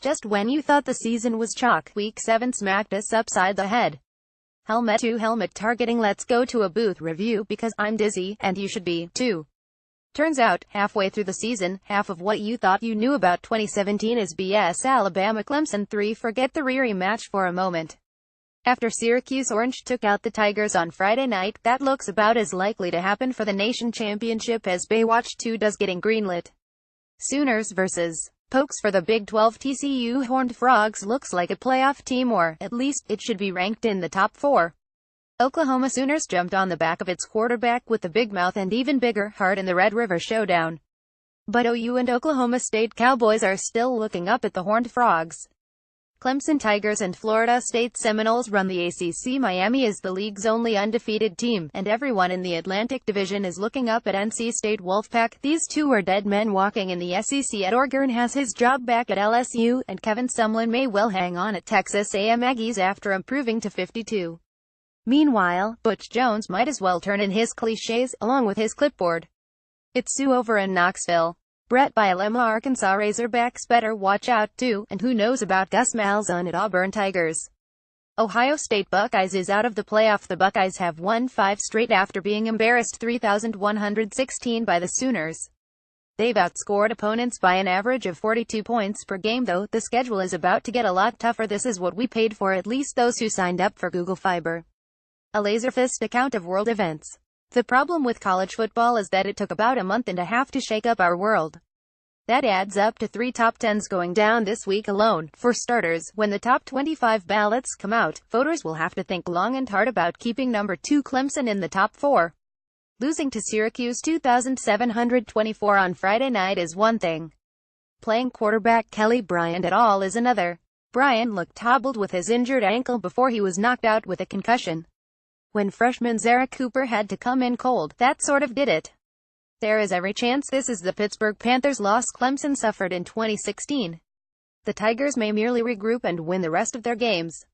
Just when you thought the season was chalk, Week 7 smacked us upside the head. Helmet to helmet targeting. Let's go to a booth review because I'm dizzy, and you should be, too. Turns out, halfway through the season, half of what you thought you knew about 2017 is BS. Alabama-Clemson 3. Forget the rematch for a moment. After Syracuse Orange took out the Tigers on Friday night, that looks about as likely to happen for the nation championship as Baywatch 2 does getting greenlit. Sooners vs. Pokes for the Big 12. TCU Horned Frogs looks like a playoff team, or, at least, it should be ranked in the top 4. Oklahoma Sooners jumped on the back of its quarterback with the big mouth and even bigger heart in the Red River Showdown. But OU and Oklahoma State Cowboys are still looking up at the Horned Frogs. Clemson Tigers and Florida State Seminoles run the ACC. Miami is the league's only undefeated team, and everyone in the Atlantic Division is looking up at NC State Wolfpack. These two are dead men walking in the SEC. Ed Orgeron has his job back at LSU, and Kevin Sumlin may well hang on at Texas A&M Aggies after improving to 52. Meanwhile, Butch Jones might as well turn in his cliches, along with his clipboard. It's Sue over in Knoxville. Brett Bielema. Arkansas Razorbacks better watch out too, and who knows about Gus Malzahn at Auburn Tigers. Ohio State Buckeyes is out of the playoff. The Buckeyes have won 5 straight after being embarrassed 3,116 by the Sooners. They've outscored opponents by an average of 42 points per game though. The schedule is about to get a lot tougher. This is what we paid for, at least those who signed up for Google Fiber. A laserfist account of world events. The problem with college football is that it took about a month and a half to shake up our world. That adds up to 3 top 10s going down this week alone. For starters, when the top 25 ballots come out, voters will have to think long and hard about keeping number 2 Clemson in the top 4. Losing to Syracuse 2,724 on Friday night is one thing. Playing quarterback Kelly Bryant at all is another. Bryant looked hobbled with his injured ankle before he was knocked out with a concussion. When freshman Zara Cooper had to come in cold, that sort of did it. There is every chance this is the Pittsburgh Panthers' loss Clemson suffered in 2016. The Tigers may merely regroup and win the rest of their games.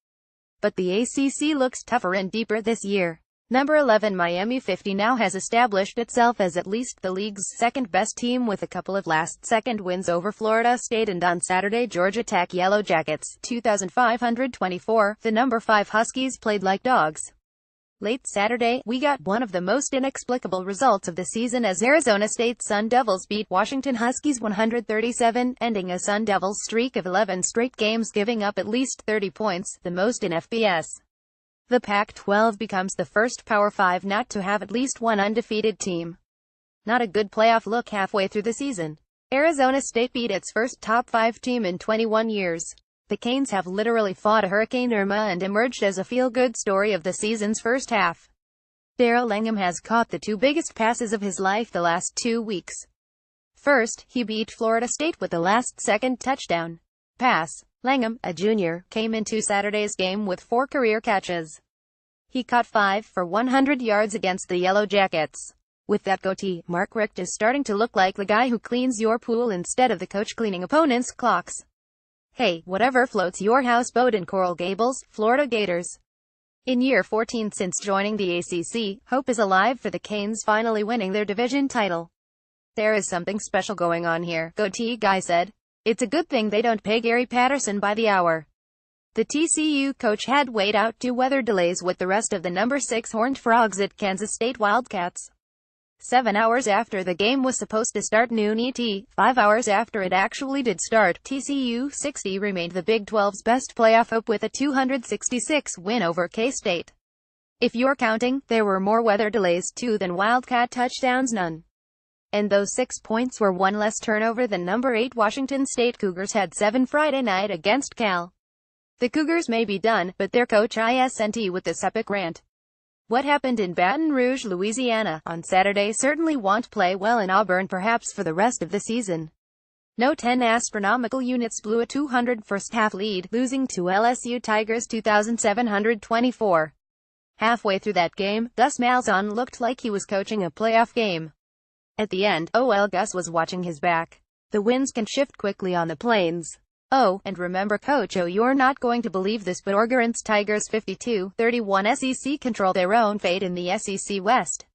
But the ACC looks tougher and deeper this year. Number 11 Miami 50 now has established itself as at least the league's second-best team with a couple of last-second wins over Florida State and on Saturday Georgia Tech. Yellow Jackets 2,524. The number 5 Huskies played like dogs. Late Saturday, we got one of the most inexplicable results of the season as Arizona State Sun Devils beat Washington Huskies 137, ending a Sun Devils streak of 11 straight games giving up at least 30 points, the most in FBS. The Pac-12 becomes the first Power 5 not to have at least one undefeated team. Not a good playoff look halfway through the season. Arizona State beat its first top 5 team in 21 years. The Canes have literally fought a Hurricane Irma and emerged as a feel-good story of the season's first half. Darrell Langham has caught the 2 biggest passes of his life the last 2 weeks. First, he beat Florida State with a last-second touchdown pass. Langham, a junior, came into Saturday's game with 4 career catches. He caught 5 for 100 yards against the Yellow Jackets. With that goatee, Mark Richt is starting to look like the guy who cleans your pool instead of the coach cleaning opponents' clocks. Hey, whatever floats your houseboat in Coral Gables, Florida Gators. In year 14 since joining the ACC, hope is alive for the Canes finally winning their division title. There is something special going on here, goatee guy said. It's a good thing they don't pay Gary Patterson by the hour. The TCU coach had weighed out 2 weather delays with the rest of the number 6 Horned Frogs at Kansas State Wildcats. 7 hours after the game was supposed to start noon ET, 5 hours after it actually did start, TCU 60 remained the Big 12's best playoff hope with a 266 win over K-State. If you're counting, there were more weather delays too than Wildcat touchdowns, none. And those 6 points were 1 less turnover than number 8 Washington State Cougars had 7 Friday night against Cal. The Cougars may be done, but their coach isn't with this epic rant. What happened in Baton Rouge, Louisiana, on Saturday certainly won't play well in Auburn perhaps for the rest of the season. No 10 astronomical units blew a 200 first-half lead, losing to LSU Tigers 2,724. Halfway through that game, Gus Malzahn looked like he was coaching a playoff game. At the end, Gus was watching his back. The winds can shift quickly on the plains. Oh, and remember Coach O, you're not going to believe this, but Orgeron's Tigers 52-31 SEC control their own fate in the SEC West.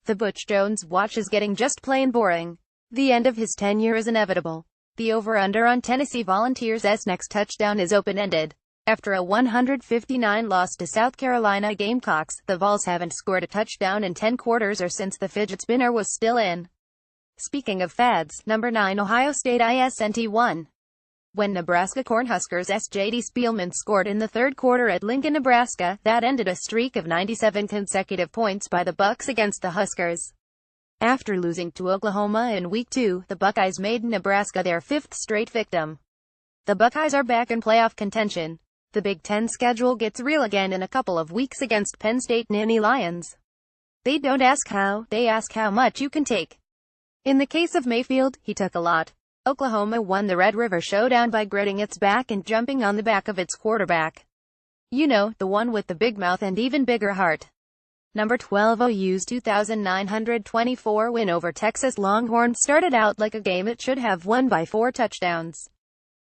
The Butch Jones watch is getting just plain boring. The end of his tenure is inevitable. The over-under on Tennessee Volunteers' next touchdown is open-ended. After a 159 loss to South Carolina Gamecocks, the Vols haven't scored a touchdown in 10 quarters or since the fidget spinner was still in. Speaking of fads, number 9 Ohio State ISNT 1. When Nebraska Cornhuskers' J.D. Spielman scored in the third quarter at Lincoln, Nebraska, that ended a streak of 97 consecutive points by the Bucks against the Huskers. After losing to Oklahoma in Week 2, the Buckeyes made Nebraska their 5th straight victim. The Buckeyes are back in playoff contention. The Big Ten schedule gets real again in a couple of weeks against Penn State Nittany Lions. They don't ask how, they ask how much you can take. In the case of Mayfield, he took a lot. Oklahoma won the Red River Showdown by gritting its back and jumping on the back of its quarterback. You know, the one with the big mouth and even bigger heart. Number 12 OU's 2,924 win over Texas Longhorns started out like a game it should have won by 4 touchdowns.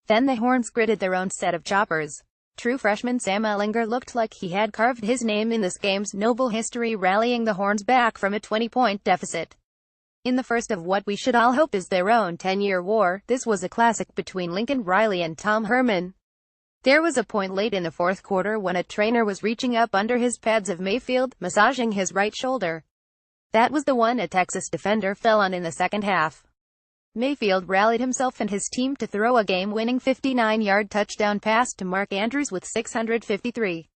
Then the Horns gritted their own set of choppers. True freshman Sam Ehlinger looked like he had carved his name in this game's noble history, rallying the Horns back from a 20-point deficit. In the first of what we should all hope is their own 10-year war, this was a classic between Lincoln Riley and Tom Herman. There was a point late in the fourth quarter when a trainer was reaching up under his pads of Mayfield, massaging his right shoulder. That was the one a Texas defender fell on in the second half. Mayfield rallied himself and his team to throw a game-winning 59-yard touchdown pass to Mark Andrews with 6:53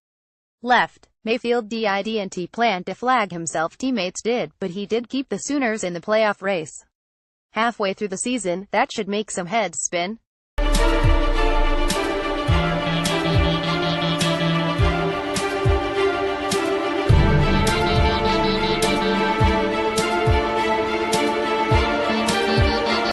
left. Mayfield didn't plant a flag himself, teammates did, but he did keep the Sooners in the playoff race. Halfway through the season, that should make some heads spin.